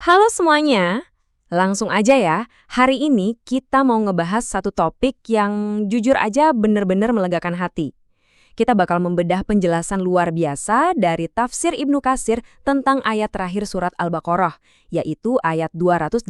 Halo semuanya, langsung aja ya. Hari ini kita mau ngebahas satu topik yang jujur aja bener-bener melegakan hati. Kita bakal membedah penjelasan luar biasa dari tafsir Ibnu Katsir tentang ayat terakhir surat Al-Baqarah, yaitu ayat 286.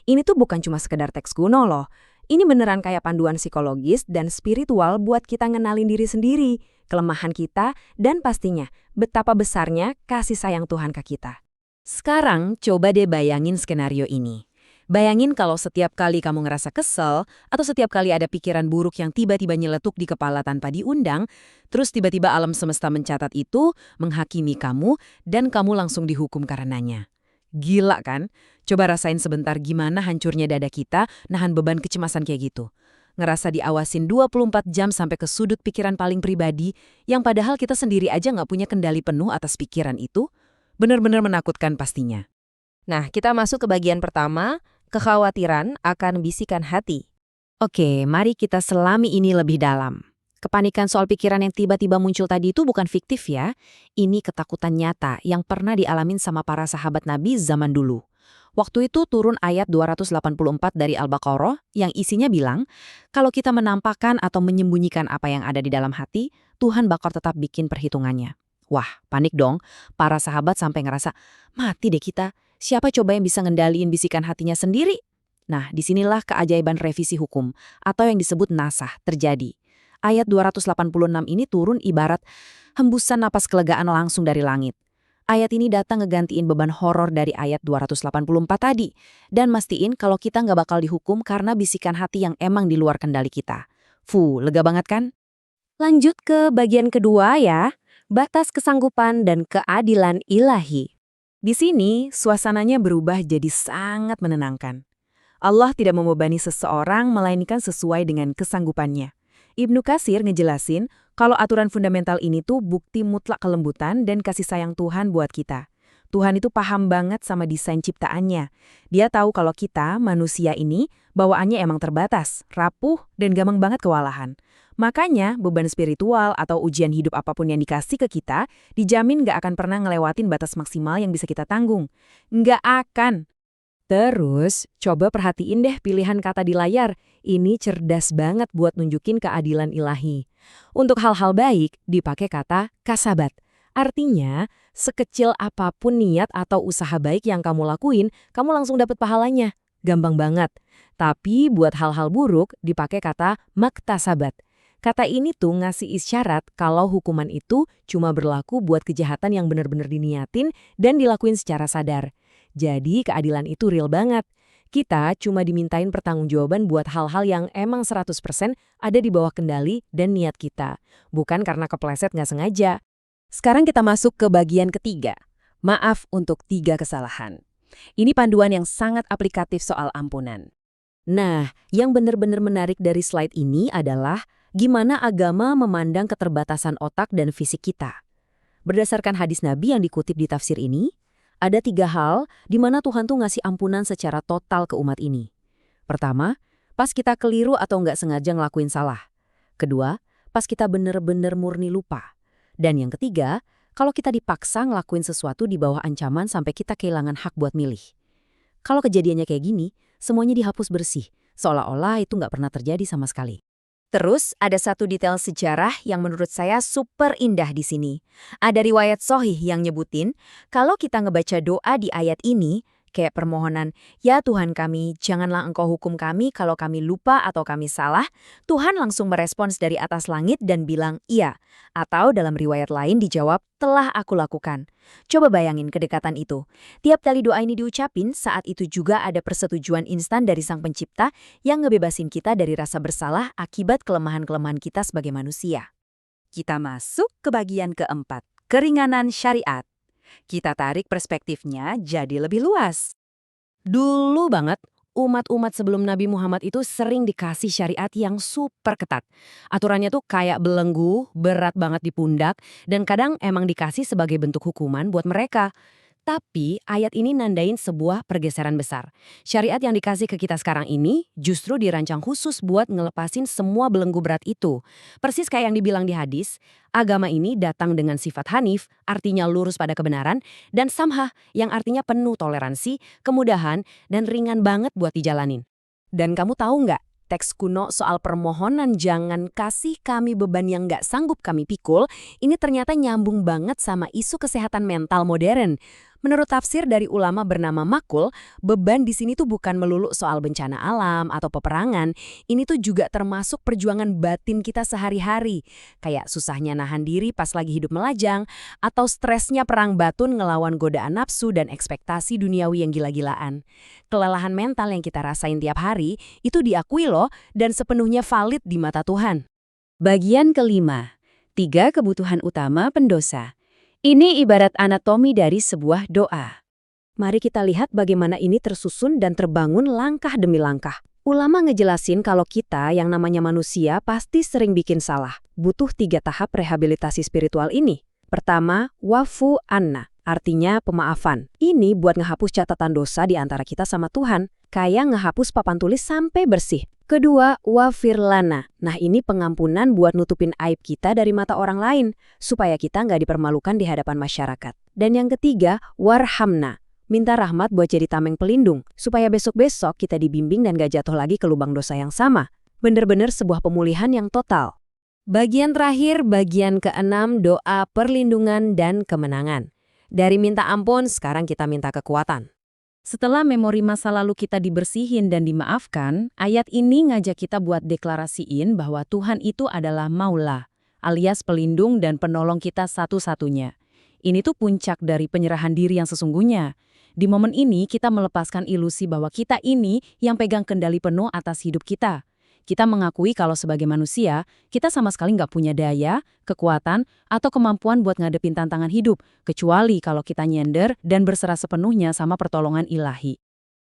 Ini tuh bukan cuma sekedar teks kuno loh. Ini beneran kayak panduan psikologis dan spiritual buat kita ngenalin diri sendiri, kelemahan kita, dan pastinya betapa besarnya kasih sayang Tuhan ke kita. Sekarang coba deh bayangin skenario ini. Bayangin kalau setiap kali kamu ngerasa kesel, atau setiap kali ada pikiran buruk yang tiba-tiba nyeletuk di kepala tanpa diundang, terus tiba-tiba alam semesta mencatat itu, menghakimi kamu, dan kamu langsung dihukum karenanya. Gila kan? Coba rasain sebentar gimana hancurnya dada kita nahan beban kecemasan kayak gitu. Ngerasa diawasin 24 jam sampai ke sudut pikiran paling pribadi, yang padahal kita sendiri aja nggak punya kendali penuh atas pikiran itu. Benar-benar menakutkan pastinya. Nah, kita masuk ke bagian pertama, kekhawatiran akan bisikan hati. Oke, mari kita selami ini lebih dalam. Kepanikan soal pikiran yang tiba-tiba muncul tadi itu bukan fiktif ya. Ini ketakutan nyata yang pernah dialamin sama para sahabat Nabi zaman dulu. Waktu itu turun ayat 284 dari Al-Baqarah yang isinya bilang, kalau kita menampakkan atau menyembunyikan apa yang ada di dalam hati, Tuhan bakal tetap bikin perhitungannya. Wah, panik dong. Para sahabat sampai ngerasa, mati deh kita. Siapa coba yang bisa ngendaliin bisikan hatinya sendiri? Nah, disinilah keajaiban revisi hukum, atau yang disebut nasah, terjadi. Ayat 286 ini turun ibarat hembusan napas kelegaan langsung dari langit. Ayat ini datang ngegantiin beban horor dari ayat 284 tadi, dan mastiin kalau kita nggak bakal dihukum karena bisikan hati yang emang di luar kendali kita. Lega banget kan? Lanjut ke bagian kedua ya. Batas kesanggupan dan keadilan ilahi. Di sini, suasananya berubah jadi sangat menenangkan. Allah tidak membebani seseorang melainkan sesuai dengan kesanggupannya. Ibnu Katsir ngejelasin kalau aturan fundamental ini tuh bukti mutlak kelembutan dan kasih sayang Tuhan buat kita. Tuhan itu paham banget sama desain ciptaannya. Dia tahu kalau kita, manusia ini, bawaannya emang terbatas, rapuh, dan gampang banget kewalahan. Makanya, beban spiritual atau ujian hidup apapun yang dikasih ke kita, dijamin nggak akan pernah ngelewatin batas maksimal yang bisa kita tanggung. Nggak akan. Terus, coba perhatiin deh pilihan kata di layar. Ini cerdas banget buat nunjukin keadilan ilahi. Untuk hal-hal baik, dipakai kata kasabat. Artinya, sekecil apapun niat atau usaha baik yang kamu lakuin, kamu langsung dapat pahalanya. Gampang banget. Tapi buat hal-hal buruk, dipakai kata maktasabat. Kata ini tuh ngasih isyarat kalau hukuman itu cuma berlaku buat kejahatan yang benar-benar diniatin dan dilakuin secara sadar. Jadi keadilan itu real banget. Kita cuma dimintain pertanggungjawaban buat hal-hal yang emang 100% ada di bawah kendali dan niat kita. Bukan karena kepleset nggak sengaja. Sekarang kita masuk ke bagian ketiga. Maaf untuk 3 kesalahan. Ini panduan yang sangat aplikatif soal ampunan. Nah, yang benar-benar menarik dari slide ini adalah gimana agama memandang keterbatasan otak dan fisik kita. Berdasarkan hadis Nabi yang dikutip di tafsir ini, ada 3 hal di mana Tuhan tuh ngasih ampunan secara total ke umat ini. Pertama, pas kita keliru atau nggak sengaja ngelakuin salah. Kedua, pas kita bener-bener murni lupa. Dan yang ketiga, kalau kita dipaksa ngelakuin sesuatu di bawah ancaman sampai kita kehilangan hak buat milih. Kalau kejadiannya kayak gini, semuanya dihapus bersih, seolah-olah itu nggak pernah terjadi sama sekali. Terus, ada satu detail sejarah yang menurut saya super indah di sini. Ada riwayat Sahih yang nyebutin, kalau kita ngebaca doa di ayat ini, kayak permohonan, ya Tuhan kami, janganlah Engkau hukum kami kalau kami lupa atau kami salah, Tuhan langsung merespons dari atas langit dan bilang, iya. Atau dalam riwayat lain dijawab, telah aku lakukan. Coba bayangin kedekatan itu. Tiap kali doa ini diucapin, saat itu juga ada persetujuan instan dari Sang Pencipta yang ngebebasin kita dari rasa bersalah akibat kelemahan-kelemahan kita sebagai manusia. Kita masuk ke bagian keempat, keringanan syariat. Kita tarik perspektifnya jadi lebih luas. Dulu banget, umat-umat sebelum Nabi Muhammad itu sering dikasih syariat yang super ketat. Aturannya tuh kayak belenggu, berat banget di pundak, dan kadang emang dikasih sebagai bentuk hukuman buat mereka. Tapi ayat ini nandain sebuah pergeseran besar. Syariat yang dikasih ke kita sekarang ini justru dirancang khusus buat ngelepasin semua belenggu berat itu. Persis kayak yang dibilang di hadis, agama ini datang dengan sifat hanif, artinya lurus pada kebenaran, dan samhah yang artinya penuh toleransi, kemudahan, dan ringan banget buat dijalanin. Dan kamu tahu nggak? Teks kuno soal permohonan jangan kasih kami beban yang nggak sanggup kami pikul, ini ternyata nyambung banget sama isu kesehatan mental modern. Menurut tafsir dari ulama bernama Makul, beban di sini tuh bukan melulu soal bencana alam atau peperangan, ini tuh juga termasuk perjuangan batin kita sehari-hari. Kayak susahnya nahan diri pas lagi hidup melajang, atau stresnya perang batun ngelawan godaan nafsu dan ekspektasi duniawi yang gila-gilaan. Kelelahan mental yang kita rasain tiap hari, itu diakui loh dan sepenuhnya valid di mata Tuhan. Bagian kelima, 3 kebutuhan utama pendosa. Ini ibarat anatomi dari sebuah doa. Mari kita lihat bagaimana ini tersusun dan terbangun langkah demi langkah. Ulama ngejelasin kalau kita yang namanya manusia pasti sering bikin salah. Butuh 3 tahap rehabilitasi spiritual ini. Pertama, wafu anna, artinya pemaafan. Ini buat ngehapus catatan dosa di antara kita sama Tuhan. Kayak ngehapus papan tulis sampai bersih. Kedua, wafir lana. Nah ini pengampunan buat nutupin aib kita dari mata orang lain, supaya kita nggak dipermalukan di hadapan masyarakat. Dan yang ketiga, warhamna. Minta rahmat buat jadi tameng pelindung, supaya besok-besok kita dibimbing dan gak jatuh lagi ke lubang dosa yang sama. Bener-bener sebuah pemulihan yang total. Bagian terakhir, bagian ke-6, doa perlindungan dan kemenangan. Dari minta ampun, sekarang kita minta kekuatan. Setelah memori masa lalu kita dibersihin dan dimaafkan, ayat ini ngajak kita buat deklarasiin bahwa Tuhan itu adalah Maula, alias pelindung dan penolong kita satu-satunya. Ini tuh puncak dari penyerahan diri yang sesungguhnya. Di momen ini kita melepaskan ilusi bahwa kita ini yang pegang kendali penuh atas hidup kita. Kita mengakui kalau sebagai manusia, kita sama sekali nggak punya daya, kekuatan, atau kemampuan buat ngadepin tantangan hidup, kecuali kalau kita nyender dan berserah sepenuhnya sama pertolongan ilahi.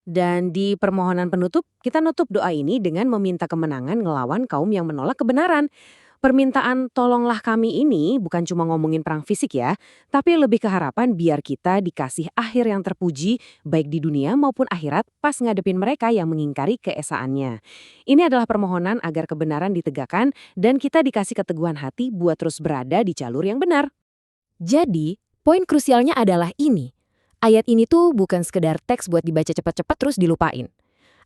Dan di permohonan penutup, kita nutup doa ini dengan meminta kemenangan ngelawan kaum yang menolak kebenaran. Permintaan tolonglah kami ini bukan cuma ngomongin perang fisik ya, tapi lebih ke harapan biar kita dikasih akhir yang terpuji baik di dunia maupun akhirat pas ngadepin mereka yang mengingkari keesaannya. Ini adalah permohonan agar kebenaran ditegakkan dan kita dikasih keteguhan hati buat terus berada di jalur yang benar. Jadi, poin krusialnya adalah ini. Ayat ini tuh bukan sekedar teks buat dibaca cepat-cepat terus dilupain.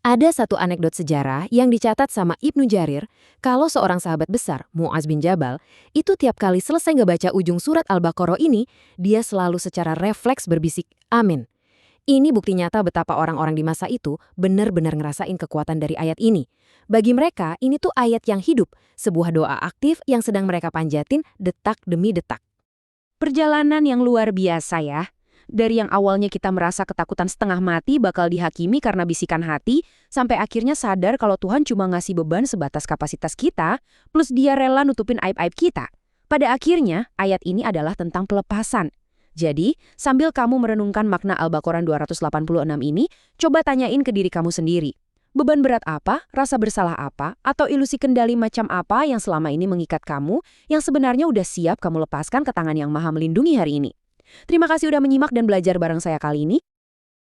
Ada satu anekdot sejarah yang dicatat sama Ibnu Jarir, kalau seorang sahabat besar, Mu'az bin Jabal, itu tiap kali selesai ngebaca ujung surat Al-Baqarah ini, dia selalu secara refleks berbisik, amin. Ini bukti nyata betapa orang-orang di masa itu benar-benar ngerasain kekuatan dari ayat ini. Bagi mereka, ini tuh ayat yang hidup, sebuah doa aktif yang sedang mereka panjatin detak demi detak. Perjalanan yang luar biasa ya. Dari yang awalnya kita merasa ketakutan setengah mati bakal dihakimi karena bisikan hati, sampai akhirnya sadar kalau Tuhan cuma ngasih beban sebatas kapasitas kita, plus Dia rela nutupin aib-aib kita. Pada akhirnya, ayat ini adalah tentang pelepasan. Jadi, sambil kamu merenungkan makna Al-Baqarah 286 ini, coba tanyain ke diri kamu sendiri. Beban berat apa, rasa bersalah apa, atau ilusi kendali macam apa yang selama ini mengikat kamu, yang sebenarnya udah siap kamu lepaskan ke tangan yang Maha Melindungi hari ini. Terima kasih udah menyimak dan belajar bareng saya kali ini.